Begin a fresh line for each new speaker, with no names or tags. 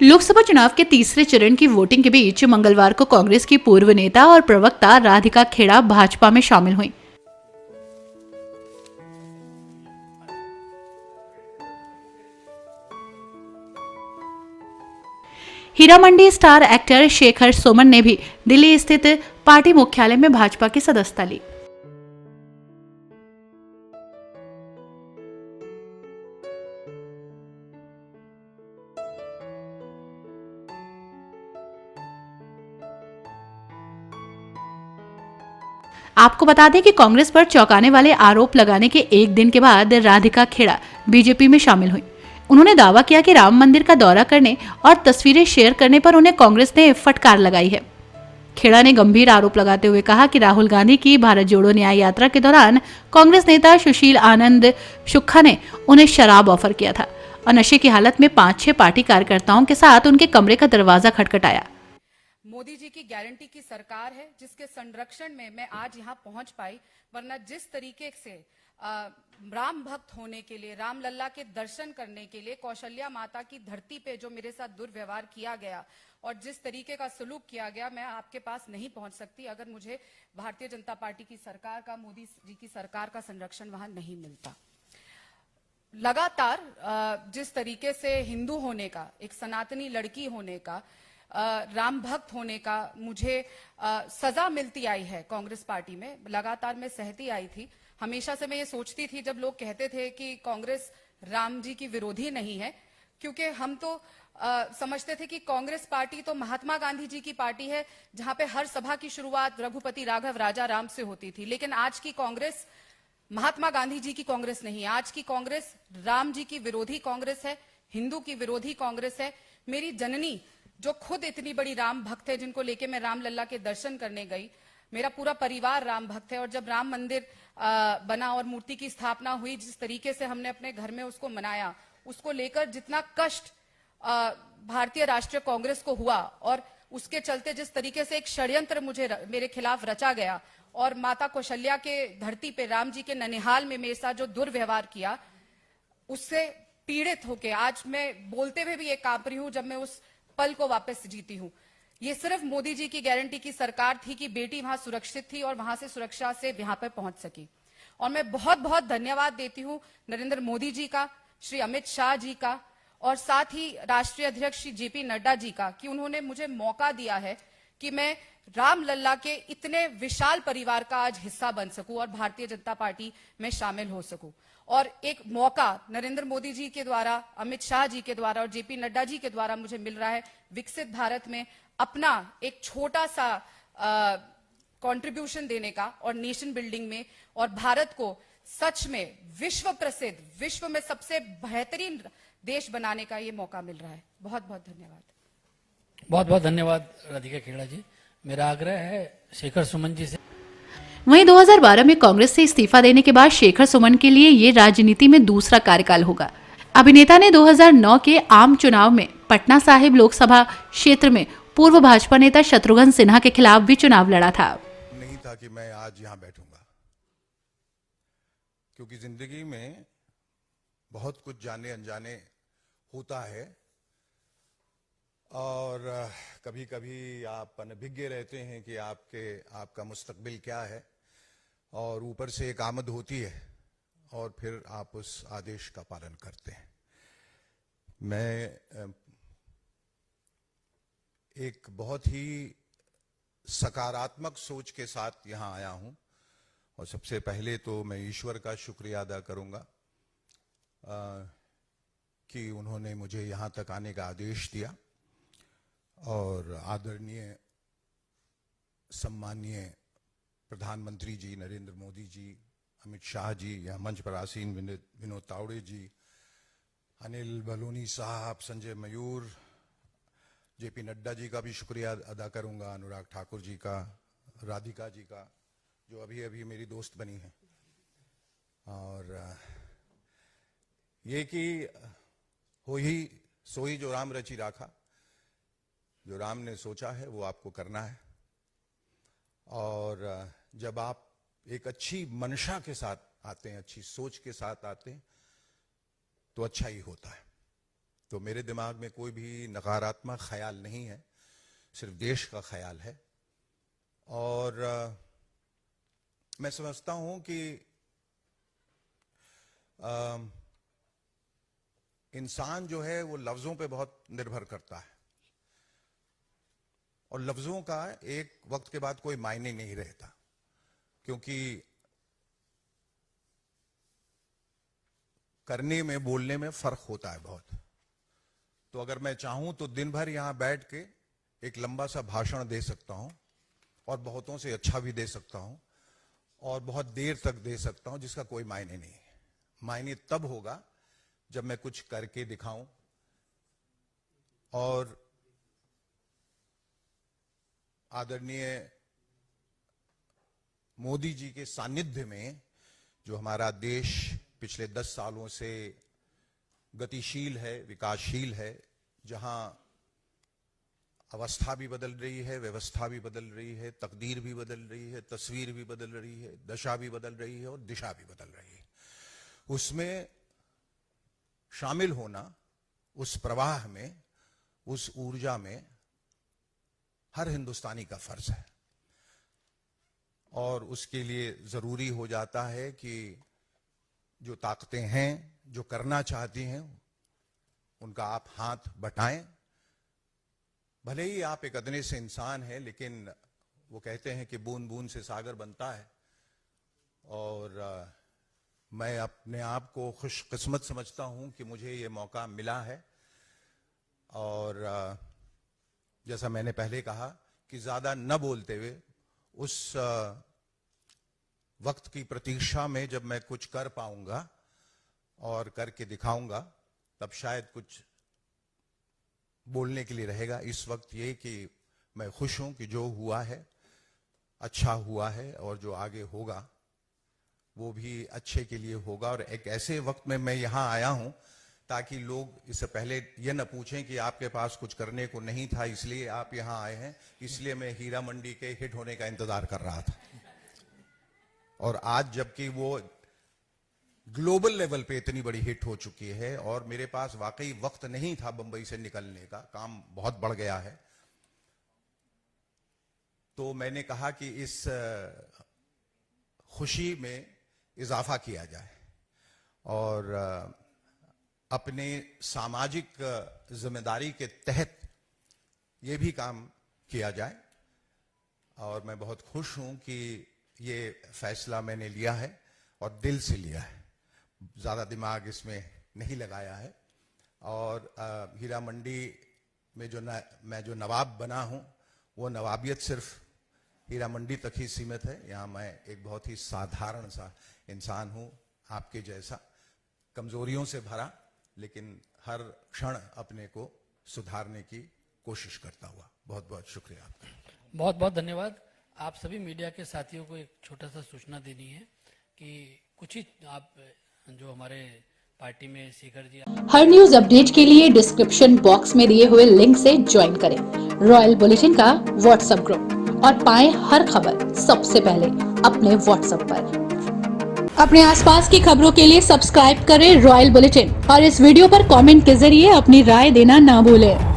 लोकसभा चुनाव के तीसरे चरण की वोटिंग के बीच मंगलवार को कांग्रेस की पूर्व नेता और प्रवक्ता राधिका खेड़ा भाजपा में शामिल हुईं। हीरा मंडी स्टार एक्टर शेखर सुमन ने भी दिल्ली स्थित पार्टी मुख्यालय में भाजपा की सदस्यता ली। आपको बता दें कि कांग्रेस पर चौंकाने वाले आरोप लगाने के एक दिन के बाद राधिका खेड़ा बीजेपी में शामिल हुई। उन्होंने दावा किया कि राम मंदिर का दौरा करने और तस्वीरें शेयर करने पर उन्हें कांग्रेस ने फटकार लगाई है। खेड़ा ने गंभीर आरोप लगाते हुए कहा कि राहुल गांधी की भारत जोड़ो न्याय यात्रा के दौरान कांग्रेस नेता सुशील आनंद सुक्खा ने उन्हें शराब ऑफर किया था और नशे की हालत में 5-6 पार्टी कार्यकर्ताओं के साथ उनके कमरे का दरवाजा खटखटाया।
मोदी जी की गारंटी की सरकार है जिसके संरक्षण में मैं आज यहाँ पहुंच पाई, वरना जिस तरीके से राम भक्त होने के लिए, राम लल्ला के दर्शन करने के लिए कौशल्या माता की धरती पे जो मेरे साथ दुर्व्यवहार किया गया और जिस तरीके का सलूक किया गया, मैं आपके पास नहीं पहुंच सकती अगर मुझे भारतीय जनता पार्टी की सरकार का, मोदी जी की सरकार का संरक्षण वहां नहीं मिलता। लगातार जिस तरीके से हिंदू होने का, एक सनातनी लड़की होने का, राम भक्त होने का मुझे सजा मिलती आई है कांग्रेस पार्टी में, लगातार मैं सहती आई थी। हमेशा से मैं ये सोचती थी, जब लोग कहते थे कि कांग्रेस राम जी की विरोधी नहीं है, क्योंकि हम तो समझते थे कि कांग्रेस पार्टी तो महात्मा गांधी जी की पार्टी है, जहां पे हर सभा की शुरुआत रघुपति राघव राजा राम से होती थी। लेकिन आज की कांग्रेस महात्मा गांधी जी की कांग्रेस नहीं है। आज की कांग्रेस राम जी की विरोधी कांग्रेस है, हिंदू की विरोधी कांग्रेस है। मेरी जननी जो खुद इतनी बड़ी राम भक्त है, जिनको लेके मैं राम लल्ला के दर्शन करने गई, मेरा पूरा परिवार राम भक्त है, और जब राम मंदिर बना और मूर्ति की स्थापना हुई, जिस तरीके से हमने अपने घर में उसको मनाया, उसको लेकर जितना कष्ट भारतीय राष्ट्रीय कांग्रेस को हुआ और उसके चलते जिस तरीके से एक षड्यंत्र मेरे खिलाफ रचा गया और माता कौशल्या के धरती पे राम जी के ननिहाल में मेरे साथ जो दुर्व्यवहार किया, उससे पीड़ित होके आज मैं बोलते हुए भी ये कांप रही हूं, जब मैं उस पल को वापस जीती हूं। ये सिर्फ मोदी जी की गारंटी की सरकार थी कि बेटी वहां सुरक्षित थी और वहां से सुरक्षा से यहां पर पहुंच सकी। और मैं बहुत बहुत धन्यवाद देती हूं नरेंद्र मोदी जी का, श्री अमित शाह जी का, और साथ ही राष्ट्रीय अध्यक्ष श्री जेपी नड्डा जी का, कि उन्होंने मुझे मौका दिया है कि मैं राम लल्ला के इतने विशाल परिवार का आज हिस्सा बन सकूं और भारतीय जनता पार्टी में शामिल हो सकूं। और एक मौका नरेंद्र मोदी जी के द्वारा, अमित शाह जी के द्वारा और जेपी नड्डा जी के द्वारा मुझे मिल रहा है विकसित भारत में अपना एक छोटा सा कंट्रीब्यूशन देने का और नेशन बिल्डिंग में, और भारत को सच में विश्व प्रसिद्ध, विश्व में सबसे बेहतरीन देश बनाने का ये मौका मिल रहा है। बहुत बहुत धन्यवाद।
बहुत बहुत धन्यवाद राधिका खेड़ा जी। मेरा आग्रह है शेखर सुमन जी से।
वहीं 2012 में कांग्रेस से इस्तीफा देने के बाद शेखर सुमन के लिए ये राजनीति में दूसरा कार्यकाल होगा। अभिनेता ने 2009 के आम चुनाव में पटना साहिब लोकसभा क्षेत्र में पूर्व भाजपा नेता शत्रुघ्न सिन्हा के खिलाफ भी चुनाव लड़ा था।
नहीं था कि मैं आज यहाँ बैठूंगा, क्योंकि जिंदगी में बहुत कुछ जाने अनजाने होता है और कभी कभी आप अनभिज्ञ रहते हैं कि आपका मुस्तकबिल क्या है, और ऊपर से एक आमद होती है और फिर आप उस आदेश का पालन करते हैं। मैं एक बहुत ही सकारात्मक सोच के साथ यहाँ आया हूँ, और सबसे पहले तो मैं ईश्वर का शुक्रिया अदा करूँगा कि उन्होंने मुझे यहाँ तक आने का आदेश दिया, और आदरणीय सम्माननीय प्रधानमंत्री जी नरेंद्र मोदी जी, अमित शाह जी, या मंच पर आसीन विनोद तावड़े जी, अनिल बलूनी साहब, संजय मयूर, जेपी नड्डा जी का भी शुक्रिया अदा करूंगा, अनुराग ठाकुर जी का, राधिका जी का जो अभी अभी मेरी दोस्त बनी है, और ये कि हो ही सो ही जो राम रची राखा, जो राम ने सोचा है वो आपको करना है। और जब आप एक अच्छी मंशा के साथ आते हैं, अच्छी सोच के साथ आते हैं, तो अच्छा ही होता है। तो मेरे दिमाग में कोई भी नकारात्मक ख्याल नहीं है, सिर्फ देश का ख्याल है। और मैं समझता हूं कि इंसान जो है वो लफ्जों पे बहुत निर्भर करता है, और लफ्जों का एक वक्त के बाद कोई मायने नहीं रहता, क्योंकि करने में, बोलने में फर्क होता है बहुत। तो अगर मैं चाहूं तो दिन भर यहां बैठ के एक लंबा सा भाषण दे सकता हूं, और बहुतों से अच्छा भी दे सकता हूं, और बहुत देर तक दे सकता हूं, जिसका कोई मायने नहीं है। मायने तब होगा जब मैं कुछ करके दिखाऊं। और आदरणीय मोदी जी के सानिध्य में जो हमारा देश पिछले 10 सालों से गतिशील है, विकासशील है, जहां अवस्था भी बदल रही है, व्यवस्था भी बदल रही है, तकदीर भी बदल रही है, तस्वीर भी बदल रही है, दशा भी बदल रही है और दिशा भी बदल रही है, उसमें शामिल होना, उस प्रवाह में, उस ऊर्जा में हर हिंदुस्तानी का फर्ज है। और उसके लिए जरूरी हो जाता है कि जो ताकतें हैं, जो करना चाहती हैं, उनका आप हाथ बटाएं। भले ही आप एक अदने से इंसान हैं, लेकिन वो कहते हैं कि बूंद बूंद से सागर बनता है। और मैं अपने आप को खुशकिस्मत समझता हूं कि मुझे ये मौका मिला है। और जैसा मैंने पहले कहा कि ज्यादा न बोलते हुए उस वक्त की प्रतीक्षा में जब मैं कुछ कर पाऊंगा और करके दिखाऊंगा, तब शायद कुछ बोलने के लिए रहेगा। इस वक्त ये कि मैं खुश हूं कि जो हुआ है अच्छा हुआ है, और जो आगे होगा वो भी अच्छे के लिए होगा। और एक ऐसे वक्त में मैं यहां आया हूं ताकि लोग इससे पहले ये न पूछें कि आपके पास कुछ करने को नहीं था इसलिए आप यहां आए हैं। इसलिए मैं हीरा मंडी के हिट होने का इंतजार कर रहा था, और आज जबकि वो ग्लोबल लेवल पे इतनी बड़ी हिट हो चुकी है और मेरे पास वाकई वक्त नहीं था बंबई से निकलने का, काम बहुत बढ़ गया है, तो मैंने कहा कि इस खुशी में इजाफा किया जाए और अपने सामाजिक जिम्मेदारी के तहत ये भी काम किया जाए। और मैं बहुत खुश हूं कि ये फैसला मैंने लिया है और दिल से लिया है, ज्यादा दिमाग इसमें नहीं लगाया है। और हीरा मंडी में मैं जो नवाब बना हूं, वो नवाबियत सिर्फ हीरा मंडी तक ही सीमित है। यहाँ मैं एक बहुत ही साधारण सा इंसान हूं, आपके जैसा, कमजोरियों से भरा, लेकिन हर क्षण अपने को सुधारने की कोशिश करता हुआ। बहुत बहुत शुक्रिया आपका।
बहुत बहुत धन्यवाद। आप सभी मीडिया के साथियों को एक छोटा सा सूचना देनी है कि कुछ ही आप जो हमारे पार्टी में शेखर जी,
हर न्यूज अपडेट के लिए डिस्क्रिप्शन बॉक्स में दिए हुए लिंक से ज्वाइन करें रॉयल बुलेटिन का व्हाट्सएप ग्रुप और पाएं हर खबर सबसे पहले अपने व्हाट्सएप पर। अपने आसपास की खबरों के लिए सब्सक्राइब करें रॉयल बुलेटिन और इस वीडियो पर कमेंट के जरिए अपनी राय देना ना भूलें।